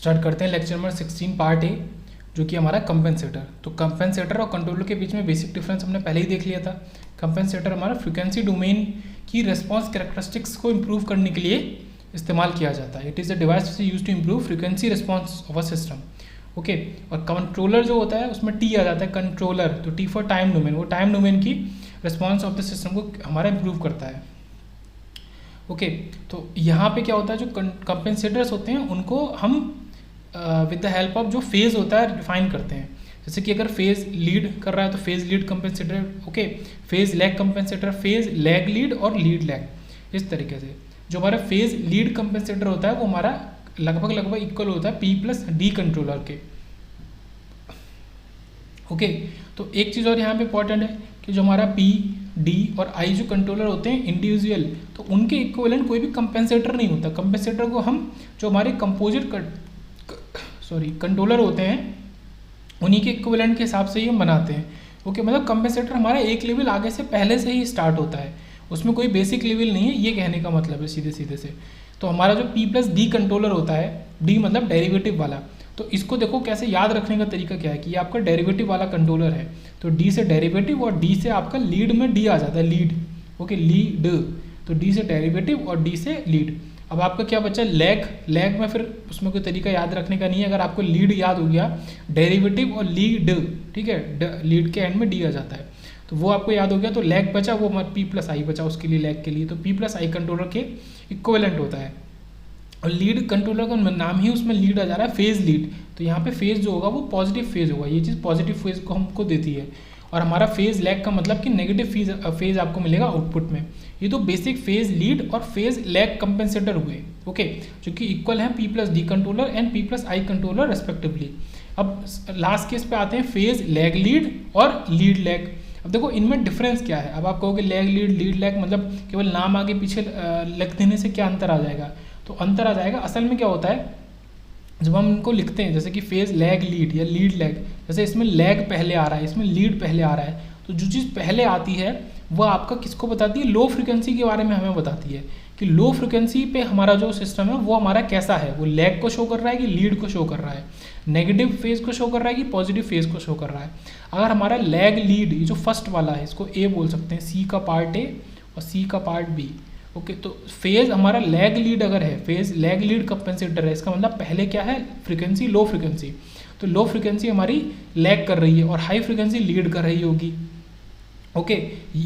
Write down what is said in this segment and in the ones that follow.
Start करते हैं lecture number 16 part A, जो कि हमारा कंपेंसेटर। तो कंपेंसेटर और कंट्रोलर के बीच में बेसिक डिफरेंस हमने पहले ही देख लिया था। कंपेंसेटर हमारा फ्रीक्वेंसी डोमेन की रिस्पॉन्स कैरेक्टरिस्टिक्स को इम्प्रूव करने के लिए इस्तेमाल किया जाता है। It is a device use to improve frequency response of a system. Okay, और कंट्रोलर जो होता है उसमें टी आ जाता है, कंट्रोलर, तो टी फॉर टाइम डोमेन, वो टाइम डोमेन की रिस्पॉन्स ऑफ द सिस्टम को हमारा इम्प्रूव करता है। ओके, तो यहाँ पे क्या होता है, जो कंपेंसेटर्स होते हैं उनको हम विद द हेल्प ऑफ जो फेज होता है डिफाइन करते हैं। जैसे कि अगर फेज लीड कर रहा है तो phase lead compensator, okay, phase lag compensator, phase lag lead और लीड लैग, इस तरीके से। जो हमारा फेज लीड कंपेंसेटर होता है वो हमारा लगभग इक्वल होता है P प्लस डी कंट्रोलर के। ओके, तो एक चीज़ और यहाँ पे इंपॉर्टेंट है कि जो हमारा P, D और I जो कंट्रोलर होते हैं इंडिविजुअल, तो उनके इक्विवेलेंट कोई भी कंपेंसेटर नहीं होता। कंपेंसेटर को हम जो हमारे कंपोजिट कंट्रोलर होते हैं उन्हीं के इक्विवेलेंट के हिसाब से ही हम बनाते हैं। ओके, मतलब कंपेंसेटर हमारा एक लेवल आगे से पहले से ही स्टार्ट होता है, उसमें कोई बेसिक लेवल नहीं है, ये कहने का मतलब है सीधे सीधे से। तो हमारा जो P प्लस डी कंट्रोलर होता है, D मतलब डेरिवेटिव वाला, तो इसको देखो कैसे याद रखने का तरीका क्या है कि ये आपका डेरिवेटिव वाला कंट्रोलर है, तो D से डेरिवेटिव और D से आपका लीड में D आ जाता है, लीड। ओके, लीड, तो D से डेरिवेटिव और D से लीड। अब आपका क्या बचा, लैग। लैग में फिर उसमें कोई तरीका याद रखने का नहीं है। अगर आपको लीड याद हो गया, डेरिवेटिव और लीड, ठीक है, लीड के एंड में D आ जाता है, तो वो आपको याद हो गया। तो लैग बचा, वो हमारा P प्लस आई बचा उसके लिए, लैग के लिए, तो P प्लस आई कंट्रोलर के इक्विवेलेंट होता है। और लीड कंट्रोलर का नाम ही उसमें लीड आ जा रहा है, फेज लीड, तो यहाँ पे फेज जो होगा वो पॉजिटिव फेज होगा, ये चीज़ पॉजिटिव फेज को हमको देती है। और हमारा फेज लैग का मतलब कि नेगेटिव फेज आपको मिलेगा आउटपुट में। ये तो बेसिक फेज लीड और फेज लैग कंपेंसेटर हुए, ओके, जो कि इक्वल है P plus D controller and P plus I controller respectively. अब लास्ट केस पे आते हैं फेज लैग लीड और लीड लैग। अब देखो इनमें डिफरेंस क्या है। अब आप कहोगे लैग लीड, लीड लैग, मतलब केवल नाम आगे पीछे लिख देने से क्या अंतर आ जाएगा, तो अंतर आ जाएगा। असल में क्या होता है, जब हम इनको लिखते हैं जैसे कि फेज लैग लीड या लीड लैग, जैसे इसमें लैग पहले आ रहा है, इसमें लीड पहले आ रहा है, तो जो चीज़ पहले आती है वह आपका किसको बताती है, लो फ्रिक्वेंसी के बारे में हमें बताती है कि लो फ्रिक्वेंसी पे हमारा जो सिस्टम है वो हमारा कैसा है, वो लैग को शो कर रहा है कि लीड को शो कर रहा है, नेगेटिव फेज को शो कर रहा है कि पॉजिटिव फेज को शो कर रहा है। अगर हमारा लैग लीड, ये जो फर्स्ट वाला है, इसको ए बोल सकते हैं, सी का पार्ट ए और सी का पार्ट बी। ओके, तो फेज हमारा लैग लीड अगर है, फेज लैग लीड कंपेंसेटर है, इसका मतलब पहले क्या है, फ्रीक्वेंसी लो फ्रीक्वेंसी, तो लो फ्रीक्वेंसी हमारी लैग कर रही है और हाई फ्रीक्वेंसी लीड कर रही होगी। ओके,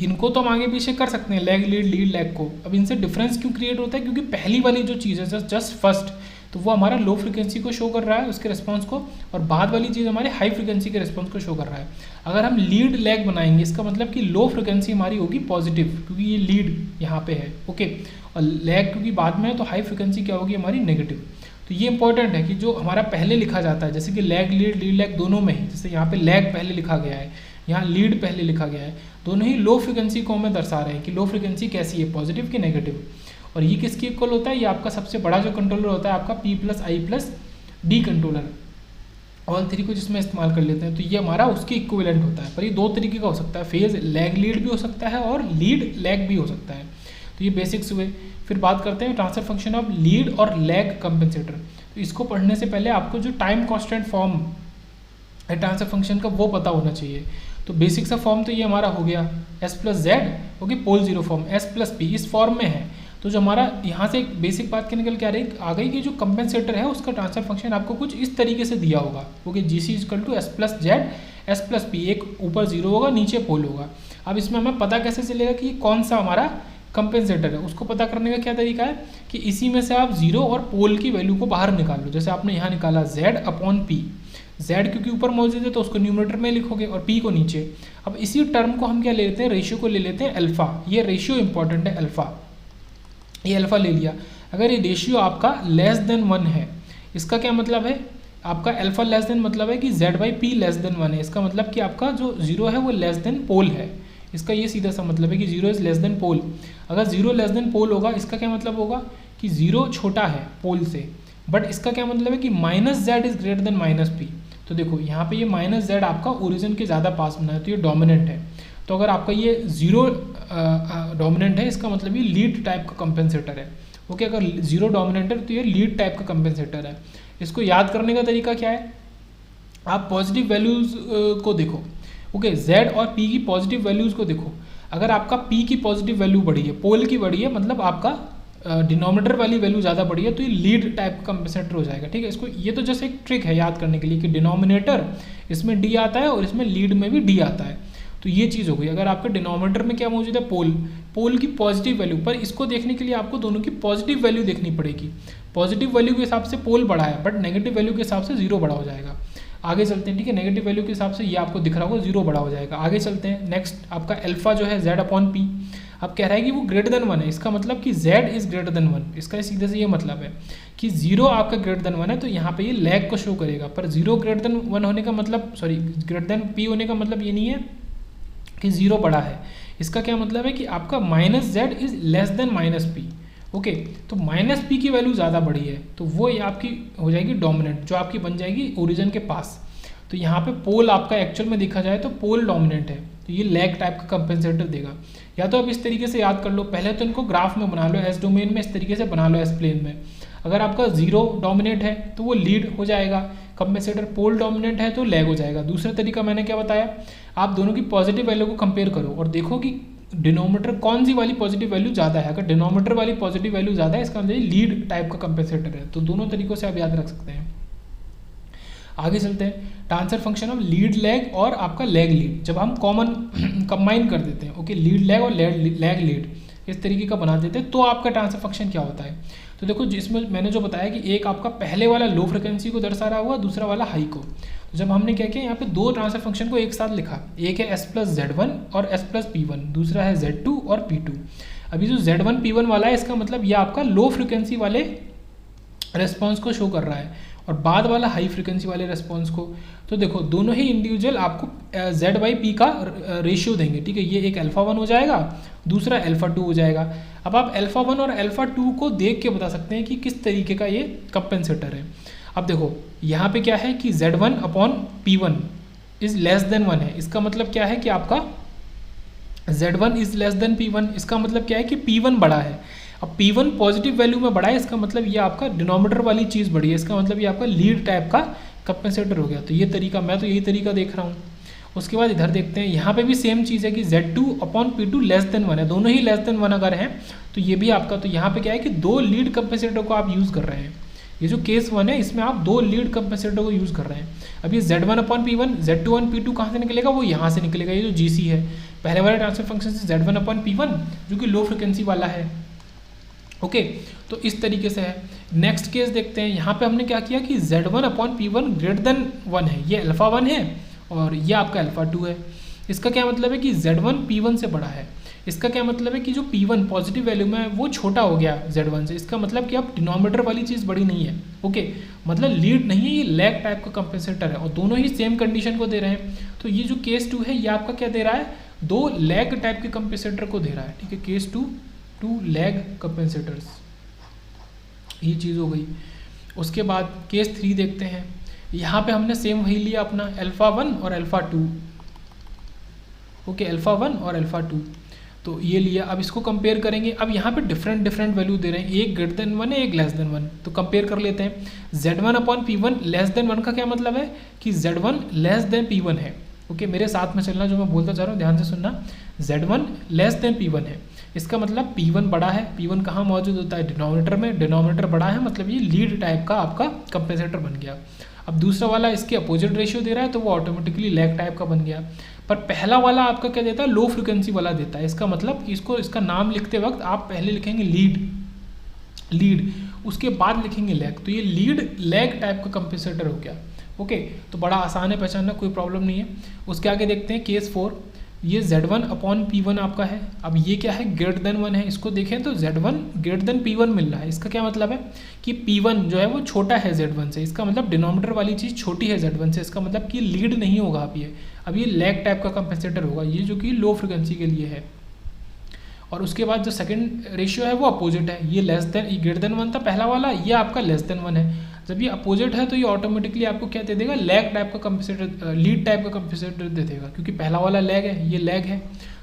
इनको तो हम आगे पीछे कर सकते हैं, लैग लीड, लीड लैग को। अब इनसे डिफरेंस क्यों क्रिएट होता है, क्योंकि पहली वाली जो चीज़ है जस्ट फर्स्ट, तो वो हमारा लो फ्रीक्वेंसी को शो कर रहा है उसके रिस्पॉन्स को, और बाद वाली चीज़ हमारे हाई फ्रीक्वेंसी के रिस्पॉन्स को शो कर रहा है। अगर हम लीड लैग बनाएंगे, इसका मतलब कि लो फ्रीक्वेंसी हमारी होगी पॉजिटिव, क्योंकि ये लीड यहाँ पे है, ओके, और लैग क्योंकि बाद में है, तो हाई फ्रीक्वेंसी क्या होगी हमारी, नेगेटिव। तो ये इंपॉर्टेंट है कि जो हमारा पहले लिखा जाता है, जैसे कि लैग लीड, लीड लैग दोनों में ही, जैसे यहाँ पे लैग पहले लिखा गया है, यहाँ लीड पहले लिखा गया है, दोनों ही लो फ्रीक्वेंसी को हमें दर्शा रहे हैं कि लो फ्रीक्वेंसी कैसी है, पॉजिटिव कि नेगेटिव। और ये किसकी इक्वल होता है, ये आपका सबसे बड़ा जो कंट्रोलर होता है आपका P plus I plus D controller, all three को जिसमें इस्तेमाल कर लेते हैं, तो ये हमारा उसकी इक्विवेलेंट होता है। पर ये दो तरीके का हो सकता है, फेज लैग लीड भी हो सकता है और लीड लैग भी हो सकता है। तो ये बेसिक्स हुए। फिर बात करते हैं ट्रांसफर फंक्शन ऑफ लीड और लैग कंपेंसेटर। तो इसको पढ़ने से पहले आपको जो टाइम कांस्टेंट फॉर्म है ट्रांसफर फंक्शन का वो पता होना चाहिए। तो बेसिक सा फॉर्म तो ये हमारा हो गया S plus Z, okay, pole zero form, S plus P इस फॉर्म में है। तो जो हमारा यहाँ से एक बेसिक बात के निकल के आ गई कि जो कंपेंसेटर है उसका ट्रांसफर फंक्शन आपको कुछ इस तरीके से दिया होगा, okay, GC equal to S plus Z, S plus P, एक ऊपर जीरो होगा नीचे पोल होगा। अब इसमें हमें पता कैसे चलेगा कि कौन सा हमारा कंपेंसेटर है, उसको पता करने का क्या तरीका है कि इसी में से आप जीरो और पोल की वैल्यू को बाहर निकाल लो। जैसे आपने यहाँ निकाला Z अपॉन P, Z क्योंकि ऊपर मौजूद है तो उसको न्यूमरेटर में लिखोगे और P को नीचे। अब इसी टर्म को हम क्या ले लेते हैं, रेशियो को ले लेते हैं अल्फा। ये रेशियो इंपॉर्टेंट है, अल्फा, ये अल्फा ले लिया। अगर ये रेशियो आपका लेस देन 1 है, इसका क्या मतलब है, आपका अल्फा लेस देन मतलब है कि Z by P less than 1 है, इसका मतलब कि आपका जो जीरो है वो लेस देन पोल है। इसका ये सीधा सा मतलब है कि जीरो इज लेस देन पोल। अगर जीरो लेस देन पोल होगा, इसका क्या मतलब होगा कि जीरो छोटा है पोल से, बट इसका क्या मतलब है कि minus Z is greater than minus P। तो देखो यहाँ पे ये माइनस Z आपका ओरिजिन के ज़्यादा पास बना है, तो ये डोमिनेंट है। तो अगर आपका ये जीरो डोमिनेंट है, इसका मतलब ये लीड टाइप का कंपेंसेटर है। ओके, अगर जीरो डोमिनेंट है तो ये लीड टाइप का कंपेंसेटर है। इसको याद करने का तरीका क्या है, आप पॉजिटिव वैल्यूज़ को देखो। ओके, जेड और पी की पॉजिटिव वैल्यूज़ को देखो। अगर आपका पी की पॉजिटिव वैल्यू बढ़ी है, पोल की बढ़ी है, मतलब आपका डिनोमिनेटर वाली वैल्यू ज़्यादा बढ़ी है, तो ये लीड टाइप का कंपेंसेटर हो जाएगा। ठीक है, इसको ये तो जैसे एक ट्रिक है याद करने के लिए कि डिनोमिनेटर इसमें डी आता है और इसमें लीड में भी डी आता है। तो ये चीज़ हो गई। अगर आपके डिनोमिनेटर में क्या मौजूद है, पोल की पॉजिटिव वैल्यू, पर इसको देखने के लिए आपको दोनों की पॉजिटिव वैल्यू देखनी पड़ेगी। पॉजिटिव वैल्यू के हिसाब से पोल बढ़ा है, बट नेगेटिव वैल्यू के हिसाब से जीरो बड़ा हो जाएगा। आगे चलते हैं। ठीक है, नेगेटिव वैल्यू के हिसाब से ये आपको दिख रहा होगा जीरो बड़ा हो जाएगा। आगे चलते हैं। नेक्स्ट आपका अल्फा जो है जेड अपॉन पी, अब कह रहा है कि वो ग्रेटर देन 1 है। इसका मतलब कि z इज ग्रेटर देन 1। इसका सीधे से ये मतलब है कि जीरो आपका ग्रेटर देन 1 है, तो यहाँ पे ये लैग को शो करेगा। पर जीरो ग्रेटर देन 1 होने का मतलब, सॉरी, ग्रेटर देन p होने का मतलब ये नहीं है कि जीरो बड़ा है। इसका क्या मतलब है कि आपका minus Z is less than minus P. Okay, तो माइनस पी की वैल्यू ज़्यादा बड़ी है, तो वो ये आपकी हो जाएगी डोमिनेंट, जो आपकी बन जाएगी ओरिजिन के पास। तो यहाँ पे पोल आपका एक्चुअल में देखा जाए तो पोल डोमिनेंट है, तो ये लैग टाइप का कंपेंसेटर देगा। या तो आप इस तरीके से याद कर लो, पहले तो इनको ग्राफ में बना लो, एस डोमेन में इस तरीके से बना लो, एस प्लेन में। अगर आपका जीरो डोमिनेंट है तो वो लीड हो जाएगा कंपेंसेटर, पोल डोमिनेंट है तो लैग हो जाएगा। दूसरा तरीका मैंने क्या बताया, आप दोनों की पॉजिटिव वैल्यू को कंपेयर करो और देखो कि डिनोमीटर कौन सी वाली पॉजिटिव वैल्यू ज़्यादा है। अगर डिनोमीटर वाली पॉजिटिव वैल्यू ज़्यादा है, इसका मतलब लीड टाइप का कंपेंसेटर है। तो दोनों तरीकों से आप याद रख सकते हैं। आगे चलते हैं। Transfer function of lead lag और आपका लैग लीड, जब हम कॉमन कंबाइन कर देते हैं, ओके, लीड लैग और लैग लीड इस तरीके का बना देते हैं, तो आपका ट्रांसफर फंक्शन क्या होता है। तो देखो, जिसमें मैंने जो बताया कि एक आपका पहले वाला लो फ्रिक्वेंसी को दर्शा रहा हुआ, दूसरा वाला हाई को। तो जब हमने क्या किया, यहाँ पे दो ट्रांसफर फंक्शन को एक साथ लिखा, एक है एस प्लस जेड वन और एस प्लस पी वन, दूसरा है जेड टू और पी टू। अभी जो जेड वन पी वन वाला है, इसका मतलब ये आपका लो फ्रिक्वेंसी वाले रेस्पॉन्स को शो कर रहा है, और बाद वाला हाई फ्रिक्वेंसी वाले रेस्पॉन्स को। तो देखो, दोनों ही इंडिविजुअल आपको जेड बाई पी का रेशियो देंगे। ठीक है, ये एक अल्फा वन हो जाएगा, दूसरा अल्फा टू हो जाएगा। अब आप अल्फा वन और अल्फा टू को देख के बता सकते हैं कि किस तरीके का ये कंपेंसेटर है। अब देखो, यहाँ पे क्या है कि Z one upon P one is less than one है। इसका मतलब क्या है कि आपका Z one is less than P one. इसका मतलब क्या है कि पी वन बड़ा है। अब P1 पॉजिटिव वैल्यू में बढ़ा है, इसका मतलब ये आपका डिनोमीटर वाली चीज़ बढ़ी है, इसका मतलब ये आपका लीड टाइप का कंपेंसेटर हो गया। तो ये तरीका, मैं तो यही तरीका देख रहा हूँ। उसके बाद इधर देखते हैं, यहाँ पे भी सेम चीज़ है कि Z2 upon P2 less than 1 है, दोनों ही लेस देन 1 अगर हैं तो ये भी आपका। तो यहाँ पे क्या है कि दो लीड कंपेंसेटर को आप यूज़ कर रहे हैं। ये जो केस 1 है, इसमें आप दो लीड कंपेंसेटर को यूज़ कर रहे हैं। अब ये Z1 upon P1, Z2 upon P2 कहाँ से निकलेगा, वो यहाँ से निकलेगा, ये जो GC है। पहले वाले ट्रांसफर फंक्शन से Z1 अपॉन P1 जो कि लो फ्रिक्वेंसी वाला है। ओके, तो इस तरीके से है। नेक्स्ट केस देखते हैं। यहाँ पे हमने क्या किया कि Z1 upon P1 greater than 1 है, ये अल्फा 1 है और ये आपका अल्फा 2 है। इसका क्या मतलब है कि Z1 P1 से बड़ा है। इसका क्या मतलब है कि जो P1 पॉजिटिव वैल्यू में है वो छोटा हो गया Z1 से। इसका मतलब कि अब डिनोमीटर वाली चीज़ बड़ी नहीं है। ओके, मतलब लीड नहीं है, ये लैग टाइप का कंपेंसेटर है और दोनों ही सेम कंडीशन को दे रहे हैं। तो ये जो केस 2 है, ये आपका क्या दे रहा है, दो लैग टाइप के कंपेंसेटर को दे रहा है। ठीक है, केस 2 लैग कंपेंसेटर्स, ये चीज़ हो गई। उसके बाद केस 3 देखते हैं। यहाँ पे हमने सेम वही लिया अपना अल्फा 1 और अल्फा 2। ओके, अल्फा 1 और अल्फा 2, तो ये लिया। अब इसको कंपेयर करेंगे। अब यहाँ पे डिफरेंट वैल्यू दे रहे हैं, एक ग्रेटर देन 1 है, एक लेस देन 1। तो कंपेयर कर लेते हैं। Z1 upon P1 less than 1 का क्या मतलब है कि Z1 लेस देन P1 है। ओके, मेरे साथ में चलना, जो मैं बोलता जा रहा हूँ ध्यान से सुनना। Z1 लेस देन P1 है, इसका मतलब P1 बड़ा है। P1 कहाँ मौजूद होता है, डिनोमीटर में। डिनोमीटर बड़ा है मतलब ये लीड टाइप का आपका कंपेंसेटर बन गया। अब दूसरा वाला इसके अपोजिट रेशियो दे रहा है, तो वो ऑटोमेटिकली लैग टाइप का बन गया। पर पहला वाला आपका क्या देता है, लो फ्रिक्वेंसी वाला देता है। इसका मतलब इसका नाम लिखते वक्त आप पहले लिखेंगे लीड, उसके बाद लिखेंगे लैग। तो ये लीड लैग टाइप का कंपेंसेटर हो गया। ओके, तो बड़ा आसान है पहचानना, कोई प्रॉब्लम नहीं है। उसके आगे देखते हैं केस 4। ये Z1 अपॉन P1 आपका है। अब ये क्या है, ग्रेटर देन 1 है। इसको देखें तो Z1 ग्रेटर देन P1 मिल रहा है। इसका क्या मतलब है कि P1 जो है वो छोटा है Z1 से। इसका मतलब डिनोमीटर वाली चीज़ छोटी है Z1 से। इसका मतलब कि लीड नहीं होगा अब ये लैग टाइप का कंपेंसेटर होगा, ये जो कि लो फ्रिक्वेंसी के लिए है। और उसके बाद जो सेकंड रेशियो है वो अपोजिट है। ये ग्रेटर देन 1 था पहला वाला, ये आपका लेस देन 1 है। जब ये अपोजिट है तो ये ऑटोमेटिकली आपको क्या दे देगा, लैग टाइप का कंपेंसेटर, लीड टाइप का कंपेंसेटर दे देगा, क्योंकि पहला वाला लैग है, ये लैग है।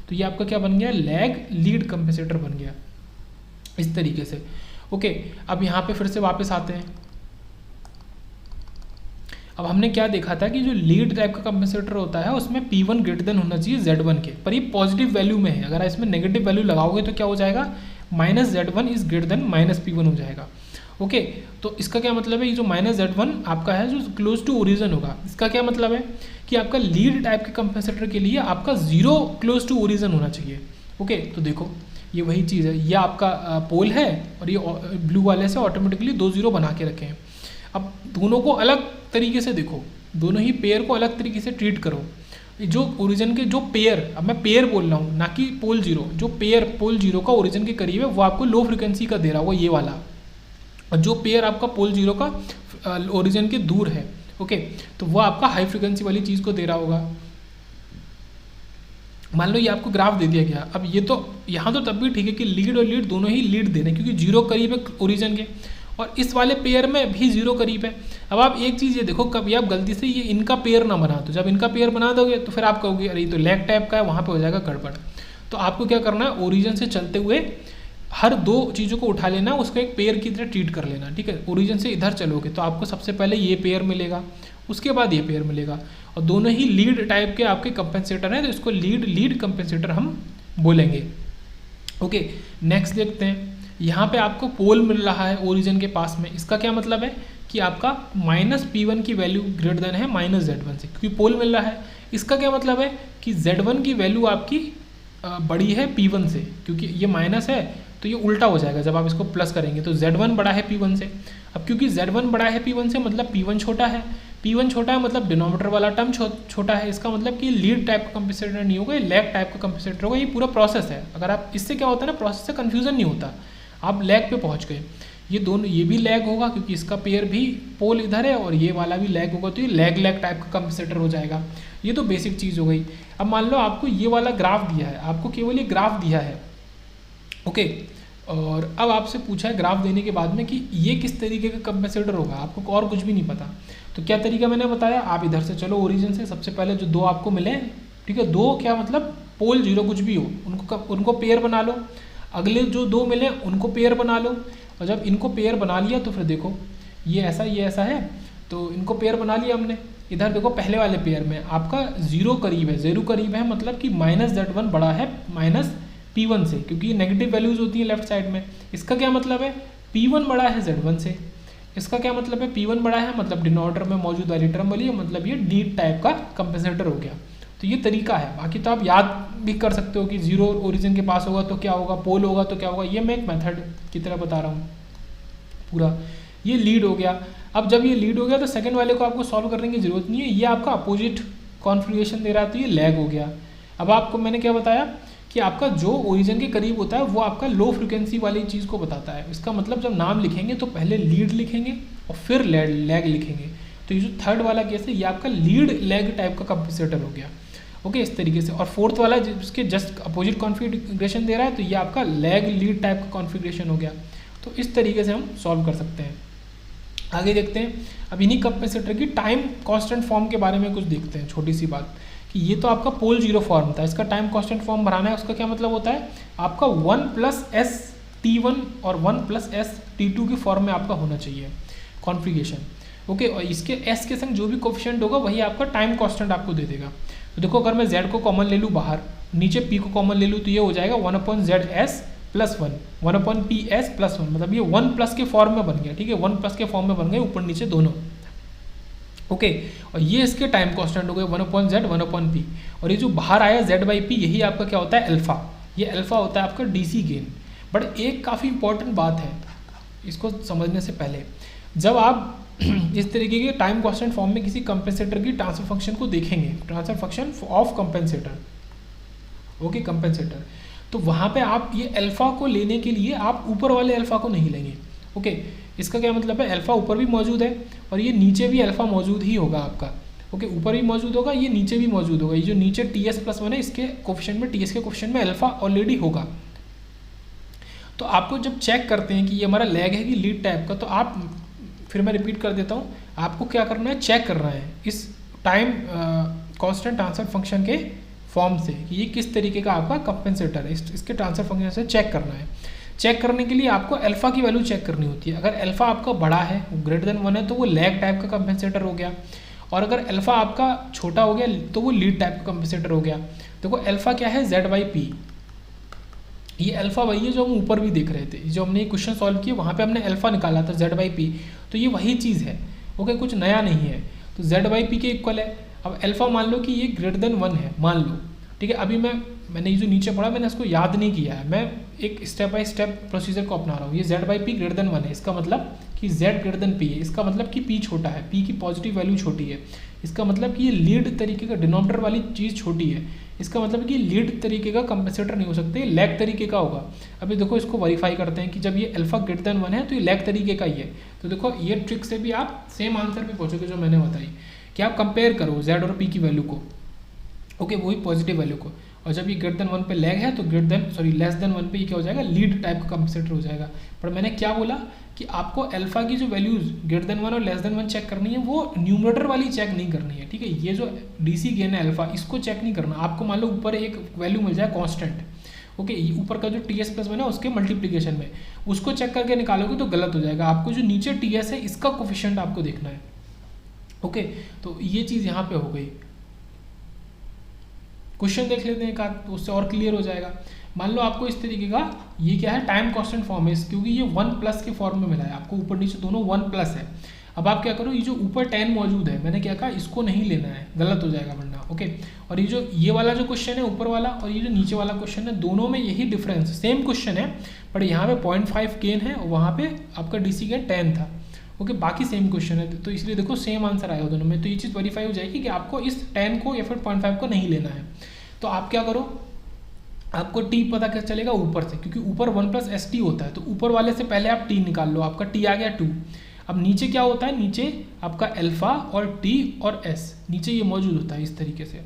तो ये आपका क्या बन गया, लैग लीड कंपेंसेटर बन गया इस तरीके से। ओके, अब यहाँ पे फिर से वापस आते हैं। अब हमने क्या देखा था कि जो लीड टाइप का कंपेंसेटर होता है उसमें P1 ग्रेटर देन होना चाहिए Z1 के, पर ये पॉजिटिव वैल्यू में है। अगर इसमें नेगेटिव वैल्यू लगाओगे तो क्या हो जाएगा, -Z1 is greater than -P1 हो जाएगा। ओके, तो इसका क्या मतलब है, ये जो -Z1 आपका है जो क्लोज टू ओरिजिन होगा, इसका क्या मतलब है कि आपका लीड टाइप के कंपेंसेटर के लिए आपका 0 क्लोज टू ओरिजिन होना चाहिए। ओके, तो देखो ये वही चीज़ है, ये आपका पोल है और ये ब्लू वाले से ऑटोमेटिकली 2 0 बना के रखे हैं। अब दोनों को अलग तरीके से देखो, दोनों ही पेयर को अलग तरीके से ट्रीट करो। जो ओरिजिन के जो पेयर, अब मैं पेयर बोल रहा हूँ ना कि पोल जीरो, जो पेयर पोल जीरो का ओरिजिन के करीब है वो आपको लो फ्रिक्वेंसी का दे रहा होगा ये वाला, और जो पेयर आपका पोल जीरो का ओरिजिन के दूर है, ओके, तो वो आपका हाई फ्रिक्वेंसी वाली चीज़ को दे रहा होगा। मान लो ये आपको ग्राफ दे दिया गया, अब ये तो यहाँ तो तब भी ठीक है कि लीड और लीड दोनों ही लीड दे रहे हैं क्योंकि जीरो करीब है ओरिजिन के, और इस वाले पेयर में भी जीरो करीब है। अब आप एक चीज़ ये देखो, कभी आप गलती से ये इनका पेयर ना बना, तो जब इनका पेयर बना दोगे तो फिर आप कहोगे अरे ये तो लैग टाइप का है, वहाँ पे हो जाएगा गड़बड़। तो आपको क्या करना है, ओरिजिन से चलते हुए हर दो चीज़ों को उठा लेना, उसको एक पेयर की तरह ट्रीट कर लेना, ठीक है। ओरिजिन से इधर चलोगे तो आपको सबसे पहले ये पेयर मिलेगा, उसके बाद ये पेयर मिलेगा, और दोनों ही लीड टाइप के आपके कंपेंसेटर हैं, तो इसको लीड कंपेंसेटर हम बोलेंगे। ओके, नेक्स्ट देखते हैं, यहाँ पे आपको पोल मिल रहा है ओरिजिन के पास में, इसका क्या मतलब है कि आपका -P1 की वैल्यू ग्रेटर देन है -Z1 से, क्योंकि पोल मिल रहा है। इसका क्या मतलब है कि Z1 की वैल्यू आपकी बड़ी है P1 से, क्योंकि ये माइनस है तो ये उल्टा हो जाएगा, जब आप इसको प्लस करेंगे तो Z1 बड़ा है P1 से। अब क्योंकि Z1 बड़ा है P1 से मतलब P1 छोटा है, P1 छोटा है मतलब डिनोमिनेटर वाला टर्म छोटा है, इसका मतलब कि लीड टाइप का कंपेंसेटर नहीं होगा, ये लैग टाइप का कंपेंसेटर होगा। ये पूरा प्रोसेस है, अगर आप इससे क्या होता है ना, प्रोसेस से कन्फ्यूजन नहीं होता, आप लैग पे पहुंच गए। ये दोनों, ये भी लैग होगा क्योंकि इसका पेयर भी पोल इधर है, और ये वाला भी लैग होगा, तो ये लैग टाइप का कंपेंसेटर हो जाएगा। ये तो बेसिक चीज़ हो गई। अब मान लो आपको ये वाला ग्राफ दिया है, आपको केवल ये ग्राफ दिया है, ओके, और अब आपसे पूछा है ग्राफ देने के बाद में कि ये किस तरीके का कंपेंसेटर होगा, आपको और कुछ भी नहीं पता। तो क्या तरीका मैंने बताया, आप इधर से चलो ओरिजिन से, सबसे पहले जो दो आपको मिले, ठीक है, दो क्या मतलब पोल जीरो कुछ भी हो, उनको पेयर बना लो। अगले जो दो मिले उनको पेयर बना लो, और जब इनको पेयर बना लिया तो फिर देखो ये ऐसा है, तो इनको पेयर बना लिया हमने। इधर देखो पहले वाले पेयर में आपका जीरो करीब है, मतलब कि -Z1 बड़ा है -P1 से, क्योंकि ये नेगेटिव वैल्यूज होती हैं लेफ्ट साइड में। इसका क्या मतलब है, P1 बड़ा है Z1 से। इसका क्या मतलब है, P1 बड़ा है मतलब डिनोमिनेटर में मौजूद वाली टर्म वाली है, मतलब ये डी टाइप का कंपेंसेटर हो गया। तो ये तरीका है, बाकी तो आप याद भी कर सकते हो कि जीरो ओरिजिन के पास होगा तो क्या होगा, पोल होगा तो क्या होगा। ये मैं एक मेथड की तरह बता रहा हूँ पूरा। ये लीड हो गया। अब जब ये लीड हो गया तो सेकंड वाले को आपको सॉल्व करने की जरूरत नहीं है, ये आपका अपोजिट कॉन्फ़िगरेशन दे रहा है, तो ये लैग हो गया। अब आपको मैंने क्या बताया कि आपका जो ओरिजिन के करीब होता है वो आपका लो फ्रिक्वेंसी वाली चीज़ को बताता है। इसका मतलब जब नाम लिखेंगे तो पहले लीड लिखेंगे और फिर लैग लिखेंगे। तो ये जो थर्ड वाला केस है ये आपका लीड लैग टाइप का कंपेंसेटर हो गया, ओके, इस तरीके से। और फोर्थ वाला जिसके जस्ट अपोजिट कॉन्फ़िगरेशन दे रहा है तो ये आपका लैग लीड टाइप का कॉन्फ़िगरेशन हो गया। तो इस तरीके से हम सॉल्व कर सकते हैं। आगे देखते हैं, अब इन्हीं कंपेंसेटर की टाइम कांस्टेंट फॉर्म के बारे में कुछ देखते हैं। छोटी सी बात कि ये तो आपका पोल जीरो फॉर्म था, इसका टाइम कांस्टेंट फॉर्म बनाना है। उसका क्या मतलब होता है, आपका 1+S_T1 और 1+S_T2 की फॉर्म में आपका होना चाहिए कॉन्फ़िगरेशन, ओके। और इसके S के संग जो भी कोफिशिएंट होगा वही आपका टाइम कांस्टेंट आपको दे देगा। तो देखो अगर मैं Z को कॉमन ले लूँ बाहर, नीचे P को कॉमन ले लूँ तो ये हो जाएगा 1/ZS+1, 1/PS+1, मतलब ये 1+ के फॉर्म में बन गया, ठीक है, 1+ के फॉर्म में बन गए ऊपर नीचे दोनों, ओके। और ये इसके टाइम कांस्टेंट हो गए 1/Z 1/P। और ये जो बाहर आया Z/P यही आपका क्या होता है, अल्फा। ये अल्फा होता है आपका DC गेन। बट एक काफ़ी इंपॉर्टेंट बात है इसको समझने से पहले, जब आप इस तरीके के टाइम कांस्टेंट फॉर्म में किसी कंपेंसेटर की ट्रांसफर फंक्शन को देखेंगे, transfer function of compensator, okay, compensator, तो वहाँ पे आप ये अल्फा को लेने के लिए आप ऊपर वाले अल्फा को नहीं लेंगे, ओके। इसका क्या मतलब है, अल्फा ऊपर भी मौजूद है और ये नीचे भी अल्फा मौजूद ही होगा आपका, ओके, ऊपर भी मौजूद होगा, ये नीचे भी मौजूद होगा। ये जो नीचे TS+1 है इसके कोफिशिएंट में, TS के कोफिशिएंट में अल्फा ऑलरेडी होगा। तो आपको जब चेक करते हैं कि ये हमारा लैग है कि लीड टाइप का, तो आप, फिर मैं रिपीट कर देता हूँ, आपको क्या करना है, चेक करना है इस टाइम कांस्टेंट ट्रांसफर फंक्शन के फॉर्म से कि ये किस तरीके का आपका कंपेंसेटर है, इसके ट्रांसफर फंक्शन से चेक करना है। चेक करने के लिए आपको अल्फा की वैल्यू चेक करनी होती है। अगर अल्फा आपका बड़ा है, ग्रेटर देन 1 है, तो वो लैग टाइप का कंपेंसेटर हो गया, और अगर अल्फा आपका छोटा हो गया तो वो लीड टाइप का कंपेंसेटर हो गया। देखो अल्फा क्या है, Z/P। ये अल्फा वही है जो हम ऊपर भी देख रहे थे, जो हमने क्वेश्चन सॉल्व किया वहाँ पे हमने अल्फा निकाला था Z/P, तो ये वही चीज़ है। ओके, कुछ नया नहीं है, तो Z/P के इक्वल है। अब अल्फा मान लो कि ये ग्रेटर देन 1 है, मान लो, ठीक है। अभी मैंने ये जो नीचे पढ़ा मैंने इसको याद नहीं किया है, मैं एक स्टेप बाय स्टेप प्रोसीजर को अपना रहा हूँ। ये Z/P ग्रेटर देन 1 है, इसका मतलब कि Z ग्रेटर देन P है, इसका मतलब कि P छोटा है, P की पॉजिटिव वैल्यू छोटी है, इसका मतलब कि ये लीड तरीके का डिनोमिनेटर वाली चीज़ छोटी है, इसका मतलब कि लीड तरीके का कंपेंसेटर नहीं हो सकते, लैग तरीके का होगा। अभी देखो इसको वेरीफाई करते हैं कि जब ये अल्फा ग्रेटर देन 1 है तो ये लैग तरीके का ही है। तो देखो ये ट्रिक से भी आप सेम आंसर पे पहुँचोगे जो मैंने बताई, कि आप कंपेयर करो Z और P की वैल्यू को, ओके, वही पॉजिटिव वैल्यू को, और जब ये ग्रेटर देन 1 पे लैग है तो लेस देन 1 पे ये क्या हो जाएगा, लीड टाइप का कंपेंसेटर हो जाएगा। पर मैंने क्या बोला कि आपको अल्फा की जो वैल्यूज ग्रेटर देन 1 और लेस देन 1 चेक करनी है, वो न्यूमरेटर वाली चेक नहीं करनी है, ठीक है। ये जो डीसी गेन है अल्फा, इसको चेक नहीं करना आपको। मान लो ऊपर एक वैल्यू मिल जाए कांस्टेंट, ओके, ऊपर का जो TS+1 है उसके मल्टीप्लीकेशन में, उसको चेक करके निकालोगे तो गलत हो जाएगा। आपको जो नीचे TS है इसका कोफिशिएंट आपको देखना है, ओके। तो ये चीज़ यहाँ पे हो गई। क्वेश्चन देख लेते हैं एक आध, तो उससे और क्लियर हो जाएगा। मान लो आपको इस तरीके का, ये क्या है, टाइम कांस्टेंट फॉर्म है, क्योंकि ये 1+ के फॉर्म में मिला है आपको, ऊपर नीचे दोनों 1+ है। अब आप क्या करो, ये जो ऊपर 10 मौजूद है, मैंने क्या कहा, इसको नहीं लेना है, गलत हो जाएगा वरना, ओके। और ये वाला जो क्वेश्चन है ऊपर वाला और ये जो नीचे वाला क्वेश्चन है, दोनों में यही डिफरेंस, सेम क्वेश्चन है, पर यहाँ पे 0.5 गेन है और वहाँ पे आपका DC गेन 10 था, ओके। बाकी सेम क्वेश्चन है, तो इसलिए देखो सेम आंसर आया दोनों में। तो ये चीज़ वेरीफाई हो जाएगी कि आपको इस 10 को या फिर 0.5 को नहीं लेना है। तो आप क्या करो, आपको T पता कैसे चलेगा, ऊपर से, क्योंकि ऊपर 1+ST होता है, तो ऊपर वाले से पहले आप T निकाल लो, आपका T आ गया 2। अब नीचे क्या होता है, नीचे आपका अल्फा और T और S नीचे ये मौजूद होता है इस तरीके से।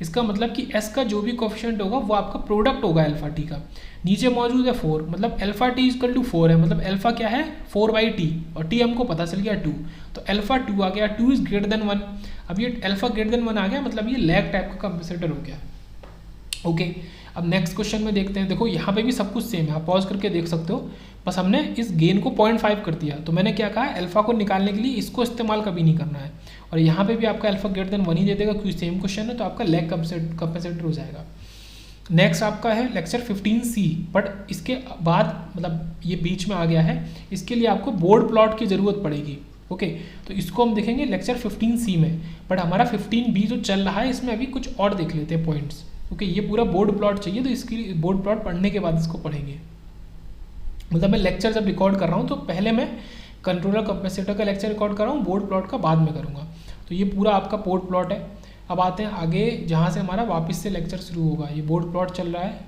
इसका मतलब कि S का जो भी कोफिशिएंट होगा वो आपका प्रोडक्ट होगा अल्फा T का। नीचे मौजूद है 4, मतलब अल्फा T = 4 है, मतलब अल्फा क्या है 4/T, और T हमको पता चल गया 2, तो अल्फा 2 आ गया, 2 इज ग्रेटर देन 1। अब ये अल्फा ग्रेटर देन 1 आ गया, मतलब ये लैग टाइप का कंपेंसेटर हो गया, ओके। अब नेक्स्ट क्वेश्चन में देखते हैं। देखो यहाँ पे भी सब कुछ सेम है, आप पॉज करके देख सकते हो, बस हमने इस गेन को 0.5 कर दिया। तो मैंने क्या कहा, अल्फा को निकालने के लिए इसको इस्तेमाल कभी नहीं करना है, और यहाँ पे भी आपका अल्फा ग्रेटर देन 1 ही दे देगा, क्योंकि सेम क्वेश्चन है, तो आपका लैग कंपेंसेटर हो जाएगा। नेक्स्ट आपका है लेक्चर 15C, बट इसके बाद मतलब ये बीच में आ गया है, इसके लिए आपको बोर्ड प्लॉट की ज़रूरत पड़ेगी, ओके। तो इसको हम देखेंगे लेक्चर 15C में, बट हमारा 15B जो चल रहा है इसमें अभी कुछ और देख लेते हैं पॉइंट्स, ओके। ये पूरा बोर्ड प्लॉट चाहिए, तो इसके लिए बोर्ड प्लॉट पढ़ने के बाद इसको पढ़ेंगे। मतलब मैं लेक्चर जब रिकॉर्ड कर रहा हूँ तो पहले मैं कंट्रोलर कैपेसिटर का लेक्चर रिकॉर्ड कर रहा हूँ, बोर्ड प्लॉट का बाद में करूँगा। तो ये पूरा आपका बोर्ड प्लॉट है। अब आते हैं आगे, जहाँ से हमारा वापस से लेक्चर शुरू होगा। ये बोर्ड प्लॉट चल रहा है,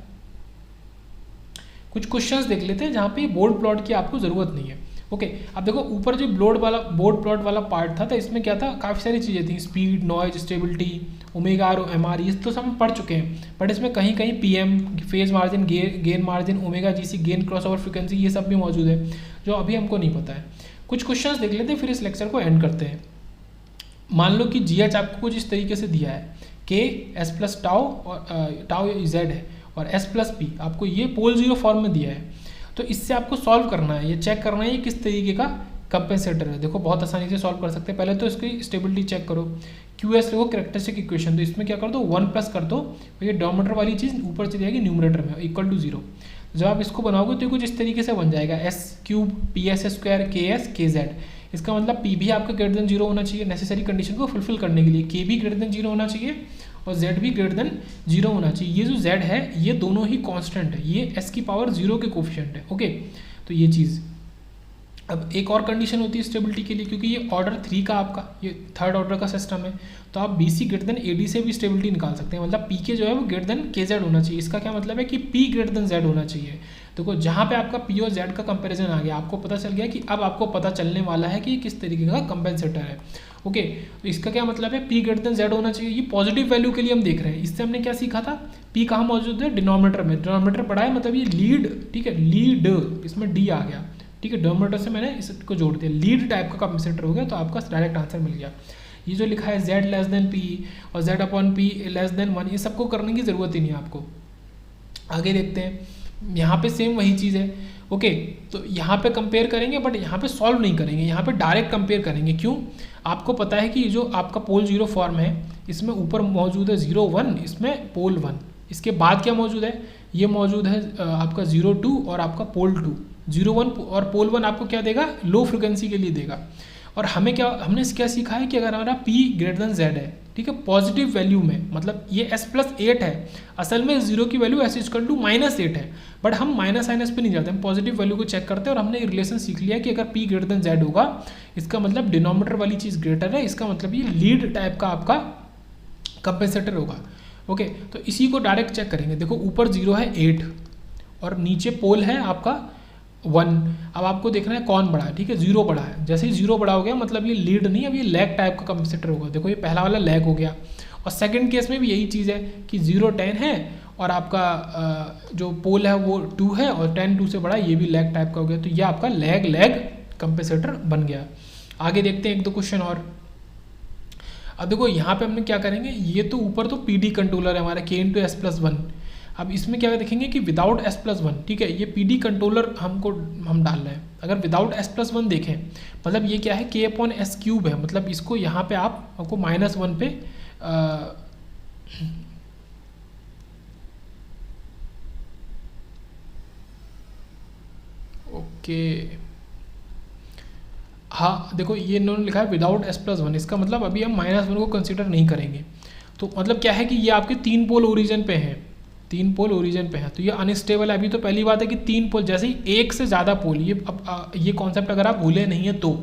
कुछ क्वेश्चंस देख लेते हैं जहाँ पे बोर्ड प्लॉट की आपको ज़रूरत नहीं है, ओके। अब देखो ऊपर जो बोर्ड प्लॉट वाला पार्ट था, तो इसमें क्या था, काफ़ी सारी चीज़ें थी, स्पीड, नॉइज, स्टेबिलिटी, ओमेगा और MR, ये तो सब हम पढ़ चुके हैं। बट इसमें कहीं कहीं PM, phase margin, gain margin, omega GC, gain crossover frequency, ये सब भी मौजूद है जो अभी हमको नहीं पता है। कुछ क्वेश्चंस देख लेते हैं, फिर इस लेक्चर को एंड करते हैं। मान लो कि GH आपको कुछ इस तरीके से दिया है, K S+ टाउ और टाउ Z है, और S+P आपको ये पोल 0 फॉर्म में दिया है। तो इससे आपको सॉल्व करना है, ये चेक करना है ये किस तरीके का कंपेंसेटर है। देखो बहुत आसानी से सॉल्व कर सकते हैं। पहले तो इसकी स्टेबिलिटी चेक करो, QS देखो कैरेक्टरिस्टिक इक्वेशन, तो इसमें क्या कर दो 1+ कर दो, तो ये डिनोमिनेटर वाली चीज़ ऊपर चली जाएगी न्यूमरेटर में, = 0। जब आप इसको बनाओगे तो कुछ इस तरीके से बन जाएगा, S³ PS² KS KZ। इसका मतलब P भी आपका ग्रेटर देन 0 होना चाहिए, नेसेसरी कंडीशन को फुलफिल करने के लिए। K भी ग्रेटर देन 0 होना चाहिए और Z भी ग्रेटर देन 0 होना चाहिए। ये जो Z है ये दोनों ही कांस्टेंट है, ये S⁻0 के कोफिशिएंट है, ओके। तो ये चीज़, अब एक और कंडीशन होती है स्टेबिलिटी के लिए, क्योंकि ये ऑर्डर 3 का आपका ये 3rd ऑर्डर का सिस्टम है, तो आप BC ग्रेटर देन AD से भी स्टेबिलिटी निकाल सकते हैं। मतलब PK जो है वो ग्रेटर देन KZ होना चाहिए। इसका क्या मतलब है कि P ग्रेटर देन Z होना चाहिए। देखो जहाँ पे आपका P और Z का कंपैरिजन आ गया, आपको पता चल गया कि अब आपको पता चलने वाला है कि किस तरीके का कंपेंसेटर है, ओके। तो इसका क्या मतलब है, P ग्रेटर देन Z होना चाहिए। ये पॉजिटिव वैल्यू के लिए हम देख रहे हैं। इससे हमने क्या सीखा था, P कहाँ मौजूद है, डिनोमिनेटर में। डिनोमिनेटर पढ़ा है, मतलब ये लीड, ठीक है, लीड, इसमें D आ गया, ठीक है। डिनोमिनेटर से मैंने इसको जोड़ दिया, लीड टाइप का कंपेंसेटर हो गया, तो आपका डायरेक्ट आंसर मिल गया। ये जो लिखा है Z लेस देन P और Z/P लेस देन 1, ये सबको करने की ज़रूरत ही नहीं है आपको। आगे देखते हैं, यहाँ पे सेम वही चीज़ है। ओके, तो यहाँ पे कंपेयर करेंगे बट यहाँ पे सॉल्व नहीं करेंगे, यहाँ पे डायरेक्ट कंपेयर करेंगे। क्यों? आपको पता है कि जो आपका पोल जीरो फॉर्म है इसमें ऊपर मौजूद है 0 1, इसमें पोल 1, इसके बाद क्या मौजूद है, ये मौजूद है आपका 0 2 और आपका पोल 2। 0 1 और पोल 1 आपको क्या देगा, लो फ्रिक्वेंसी के लिए देगा। और हमने क्या सीखा है कि अगर हमारा P ग्रेटर देन Z है, ठीक है, पॉजिटिव वैल्यू में, मतलब ये S+8 है, असल में 0 की वैल्यू S=-8 है, बट हम माइनस साइनस पे नहीं जाते, हम पॉजिटिव वैल्यू को चेक करते हैं। और हमने रिलेशन सीख लिया कि अगर P ग्रेटर देन Z होगा, इसका मतलब डिनोमिनेटर वाली चीज़ ग्रेटर है, इसका मतलब ये लीड टाइप का आपका कंपेंसेटर होगा। ओके, तो इसी को डायरेक्ट चेक करेंगे। देखो ऊपर 0 है 8 और नीचे पोल है आपका 1। अब आपको देखना है कौन बड़ा है, ठीक है, 0 बड़ा है। जैसे ही 0 बड़ा हो गया मतलब ये लीड नहीं, अब ये लैग टाइप का कंपेंसेटर होगा। देखो ये पहला वाला लैग हो गया। और सेकंड केस में भी यही चीज़ है कि 0 10 है और आपका जो पोल है वो 2 है और 10 2 से बड़ा, ये भी लैग टाइप का हो गया। तो ये आपका लैग कंपेंसेटर बन गया। आगे देखते हैं एक दो क्वेश्चन और। अब देखो यहाँ पे हमने क्या करेंगे, ये तो ऊपर तो PD कंट्रोलर है हमारा K×S+1। अब इसमें क्या देखेंगे कि विदाउट S+1, ठीक है, ये PD कंट्रोलर हम डाल रहे हैं। अगर विदाउट S+1 देखें मतलब ये क्या है, K/S³ है, मतलब इसको यहाँ पे आपको -1 पे ओके, हाँ देखो ये इन्होंने लिखा है विदाउट S+1, इसका मतलब अभी हम -1 को कंसिडर नहीं करेंगे। तो मतलब क्या है कि ये आपके 3 पोल ओरिजिन पे हैं, 3 पोल ओरिजिन पे है, तो ये अनस्टेबल है। अभी तो पहली बात है कि 3 पोल, जैसे ही एक से ज़्यादा पोल, ये कॉन्सेप्ट अगर आप भूले नहीं है तो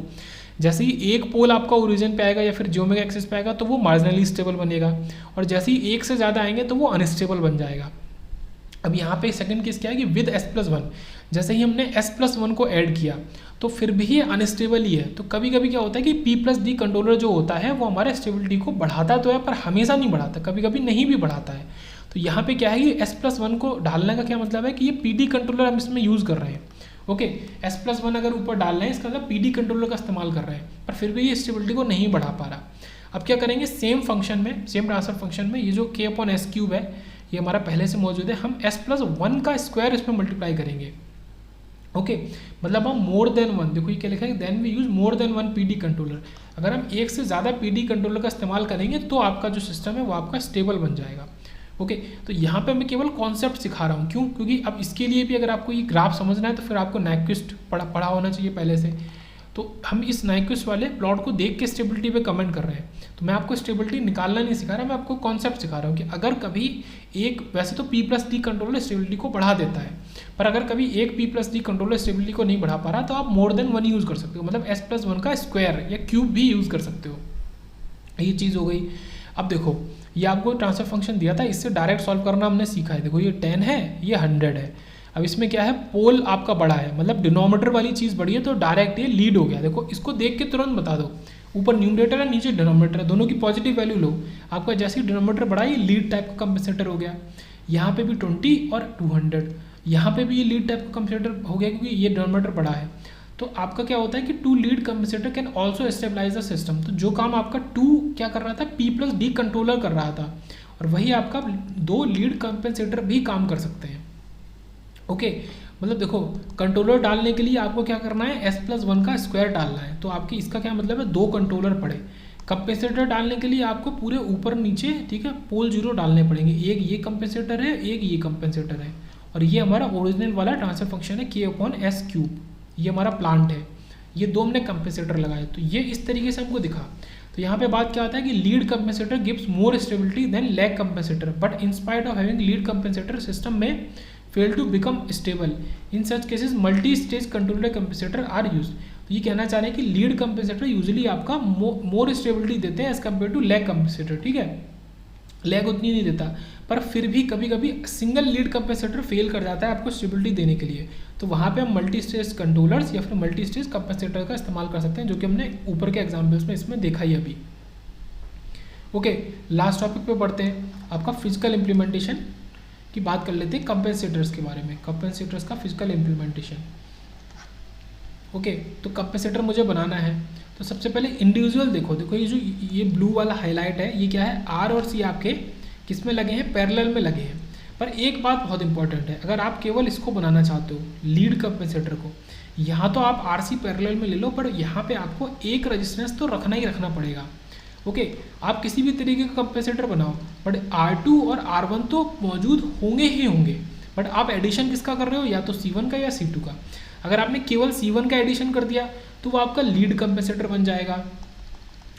जैसे ही एक पोल आपका ओरिजिन पे आएगा या फिर जियोमेट्रिक एक्सिस पे आएगा तो वो मार्जिनली स्टेबल बनेगा, और जैसे ही एक से ज़्यादा आएंगे तो वो अनस्टेबल बन जाएगा। अब यहाँ पे सेकंड केस क्या है कि विद S+1, जैसे ही हमने S+1 को ऐड किया तो फिर भी ये अनस्टेबल ही है। तो कभी कभी क्या होता है कि P+D कंट्रोलर जो होता है वो हमारे स्टेबिलिटी को बढ़ाता तो है पर हमेशा नहीं बढ़ाता, कभी कभी नहीं भी बढ़ाता है। तो यहाँ पे क्या है कि S+1 को डालने का क्या मतलब है कि ये PD कंट्रोलर हम इसमें यूज़ कर रहे हैं। ओके, S+1 अगर ऊपर डाल रहे हैं इसका मतलब PD कंट्रोलर का इस्तेमाल कर रहे हैं, पर फिर भी ये स्टेबिलिटी को नहीं बढ़ा पा रहा। अब क्या करेंगे, सेम फंक्शन में, सेम ट्रांसफर फंक्शन में, ये जो K/S³ है ये हमारा पहले से मौजूद है, हम S+1 का स्क्वायर इसमें मल्टीप्लाई करेंगे। ओके, मतलब हम मोर देन 1, देखो ये क्या लिखा है, then we use more than 1 PD controller. अगर हम एक से ज़्यादा PD कंट्रोलर का इस्तेमाल करेंगे तो आपका जो सिस्टम है वो आपका स्टेबल बन जाएगा। ओके, तो यहाँ पे मैं केवल कॉन्सेप्ट सिखा रहा हूँ। क्यों? क्योंकि अब इसके लिए भी अगर आपको ये ग्राफ समझना है तो फिर आपको नाइक्विस्ट पढ़ा होना चाहिए पहले से। तो हम इस नाइक्विस्ट वाले प्लॉट को देख के स्टेबिलिटी पे कमेंट कर रहे हैं। तो मैं आपको स्टेबिलिटी निकालना नहीं सिखा रहा, मैं आपको कॉन्सेप्ट सिखा रहा हूँ कि अगर कभी एक, वैसे तो P+D कंट्रोलर स्टेबिलिटी को बढ़ा देता है, पर अगर कभी एक P+D कंट्रोलर स्टेबिलिटी को नहीं बढ़ा पा रहा तो आप मोर देन 1 यूज़ कर सकते हो, मतलब S+1 का स्क्वायर या क्यूब भी यूज़ कर सकते हो। ये चीज़ हो गई। अब देखो ये आपको ट्रांसफर फंक्शन दिया था, इससे डायरेक्ट सॉल्व करना हमने सीखा है। देखो ये 10 है, ये 100 है। अब इसमें क्या है, पोल आपका बड़ा है, मतलब डिनोमिनेटर वाली चीज़ बड़ी है तो डायरेक्ट ये लीड हो गया। देखो इसको देख के तुरंत बता दो, ऊपर न्यूमरेटर है नीचे डिनोमिनेटर है, दोनों की पॉजिटिव वैल्यू लो, आपका जैसे ही डिनोमिनेटर बढ़ा ये लीड टाइप का कंपेंसेटर हो गया। यहाँ पे भी 20 और 200, यहाँ पे भी ये लीड टाइप का कंपेंसेटर हो गया क्योंकि ये डिनोमिनेटर बड़ा है। तो आपका क्या होता है कि 2 lead compensator can also stabilise the system. तो जो काम आपका 2 क्या कर रहा था, P+D कंट्रोलर कर रहा था, और वही आपका 2 लीड कंपेंसेटर भी काम कर सकते हैं। ओके, मतलब देखो कंट्रोलर डालने के लिए आपको क्या करना है, S+1 का स्क्वायर डालना है। तो आपकी इसका क्या मतलब है, 2 कंट्रोलर पड़े। कंपेंसेटर डालने के लिए आपको पूरे ऊपर नीचे, ठीक है, पोल 0 डालने पड़ेंगे। एक ये कंपेंसेटर है, एक ये कंपेंसेटर है, और ये हमारा ओरिजिनल वाला ट्रांसफर फंक्शन है K/S³। ये हमारा प्लांट है, ये 2 हमने कंपेंसेटर लगाए। तो ये इस तरीके से हमको दिखा। तो यहाँ पे बात क्या आता है कि lead compensator gives more stability than lag compensator, but in spite of having lead compensator system में fail to become stable. In such cases multi stage controller compensator are use. तो ये कहना चाह रहे हैं कि लीड कंपेंसेटर यूजुअली आपका मोर stability देते हैं as compare to lag compensator. ठीक है, लैग उतनी नहीं देता, पर फिर भी कभी कभी सिंगल लीड कंपेंसेटर फेल कर जाता है आपको स्टेबिलिटी देने के लिए। तो वहाँ पे हम मल्टी स्टेज कंट्रोलर्स या फिर मल्टी स्टेज कंपेंसेटर का इस्तेमाल कर सकते हैं, जो कि हमने ऊपर के एग्जाम्पल्स में इसमें देखा ही अभी। ओके, लास्ट टॉपिक पे बढ़ते हैं, आपका फिजिकल इम्प्लीमेंटेशन की बात कर लेते हैं, कंपेंसेटर्स के बारे में, कंपेंसेटर्स का फिजिकल इम्प्लीमेंटेशन। ओके, तो कंपेंसेटर मुझे बनाना है, तो सबसे पहले इंडिविजुअल देखो ये जो ये ब्लू वाला हाईलाइट है, ये क्या है, आर और सी आपके किस में लगे हैं, पैरेलल में लगे हैं। पर एक बात बहुत इंपॉर्टेंट है, अगर आप केवल इसको बनाना चाहते हो लीड कंपेंसेटर को, यहाँ तो आप आरसी पैरेलल में ले लो, पर यहाँ पे आपको एक रेजिस्टेंस तो रखना ही रखना पड़ेगा। ओके, आप किसी भी तरीके का कंपेंसेटर बनाओ, बट R2 और R1 तो मौजूद होंगे ही होंगे, बट आप एडिशन किसका कर रहे हो, या तो C1 का या C2 का। अगर आपने केवल C1 का एडिशन कर दिया तो वो आपका लीड कंपेंसेटर बन जाएगा,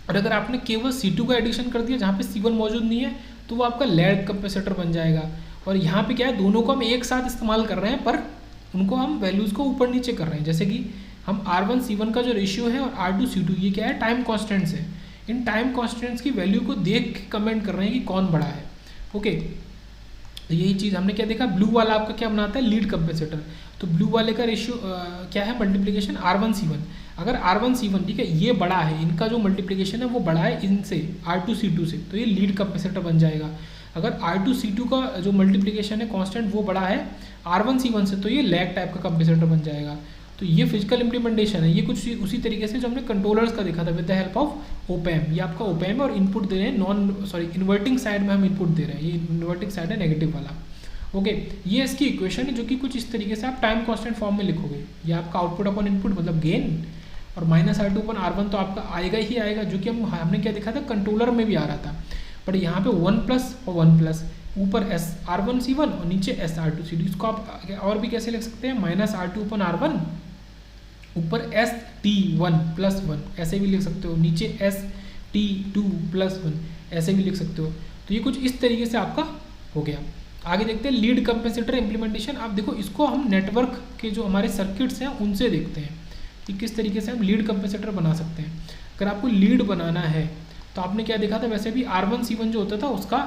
और अगर आपने केवल C2 का एडिशन कर दिया जहाँ पे C1 मौजूद नहीं है तो वो आपका लैड कंपेंसेटर बन जाएगा। और यहाँ पे क्या है, दोनों को हम एक साथ इस्तेमाल कर रहे हैं, पर उनको हम वैल्यूज़ को ऊपर नीचे कर रहे हैं। जैसे कि हम R1 C1 का जो रेशियो है और R2 C2 ये क्या है, टाइम कॉन्स्टेंट्स है। इन टाइम कॉन्स्टेंट्स की वैल्यू को देख के कमेंट कर रहे हैं कि कौन बड़ा है। ओके, तो यही चीज़ हमने क्या देखा, ब्लू वाला आपका क्या बनाता है, लीड कंपेंसेटर। तो ब्लू वाले का रेशियो क्या है, मल्टीप्लिकेशन R1 C1। अगर R1 C1 ठीक है ये बड़ा है, इनका जो मल्टीप्लिकेशन है वो बड़ा है इनसे R2 C2 से, तो ये लीड कंपेंसेटर बन जाएगा। अगर R2 C2 का जो मल्टीप्लिकेशन है कांस्टेंट वो बड़ा है R1 C1 से, तो ये लैग टाइप का कंपेंसेटर बन जाएगा। तो ये फिजिकल इंप्लीमेंटेशन है, ये कुछ उसी तरीके से जो हमने कंट्रोलर्स का देखा था विद द हेल्प ऑफ ओपैम। ये आपका ओपैम और इनपुट दे रहे हैं इन्वर्टिंग साइड में हम इनपुट दे रहे हैं, ये इन्वर्टिंग साइड है नेगेटिव वाला। ओके, ये इसकी इक्वेशन है जो कि कुछ इस तरीके से आप टाइम कांस्टेंट फॉर्म में लिखोगे। ये आपका आउटपुट अपॉन इनपुट मतलब गेन, और -R2 अपॉन R1 तो आपका आएगा ही आएगा, जो कि हमने क्या देखा था कंट्रोलर में भी आ रहा था। बट यहाँ पे 1+ और 1+, ऊपर R1 C1 और नीचे R2 C2। इसको आप और भी कैसे लिख सकते हैं, -R2 अपॉन R1 ऊपर ST1+1 ऐसे भी लिख सकते हो, नीचे ST2+1 ऐसे भी लिख सकते हो। तो ये कुछ इस तरीके से आपका हो गया। आगे देखते हैं लीड कंपेंसेटर इम्प्लीमेंटेशन। आप देखो इसको हम नेटवर्क के जो हमारे सर्किट्स हैं उनसे देखते हैं कि किस तरीके से हम लीड कंपेंसेटर बना सकते हैं। अगर आपको लीड बनाना है तो आपने क्या देखा था, वैसे भी R1 C1 जो होता था उसका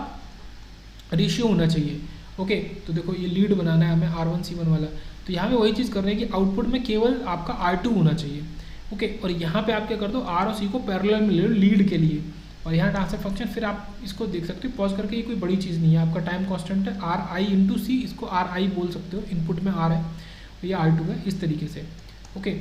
रेशियो होना चाहिए। ओके, तो देखो ये लीड बनाना है हमें R1 C1 वाला, तो यहाँ पे वही चीज़ कर रहे हैं कि आउटपुट में केवल आपका R2 होना चाहिए। ओके, और यहाँ पे आप क्या कर दो, R और C को पैरेलल में ले लो लीड के लिए, और यहाँ ट्रांसफर फंक्शन फिर आप इसको देख सकते हो पॉज करके, ये कोई बड़ी चीज़ नहीं है, आपका टाइम कांस्टेंट है RI × C, इसको RI बोल सकते हो, इनपुट में R है तो ये R2 है इस तरीके से। ओके,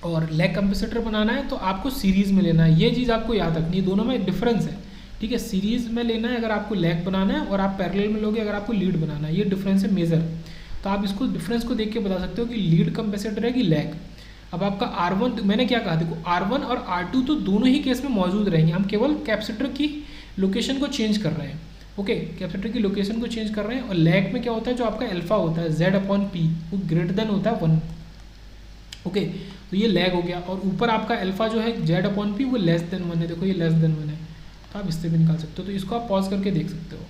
और लैग कंपेंसेटर बनाना है तो आपको सीरीज़ में लेना है, ये चीज़ आपको याद रखनी है, दोनों में डिफरेंस है। ठीक है, सीरीज़ में लेना है अगर आपको लैग बनाना है, और आप पैरेलल में लोगे अगर आपको लीड बनाना है, ये डिफरेंस है मेजर। तो आप इसको डिफरेंस को देख के बता सकते हो कि लीड कंपेंसेटर है कि लैग। अब आपका R1 मैंने क्या कहा, देखो R1 और R2 तो दोनों ही केस में मौजूद रहेंगे, हम केवल कैपेसिटर की लोकेशन को चेंज कर रहे हैं। ओके, कैपेसिटर की लोकेशन को चेंज कर रहे हैं। और लैग में क्या होता है, जो आपका अल्फा होता है Z/P वो ग्रेटर देन होता है 1। ओके, तो ये लैग हो गया, और ऊपर आपका अल्फा जो है Z/P वो लेस देन 1 है, देखो ये लेस देन 1 है, तो आप इससे भी निकाल सकते हो। तो इसको आप पॉज करके देख सकते हो।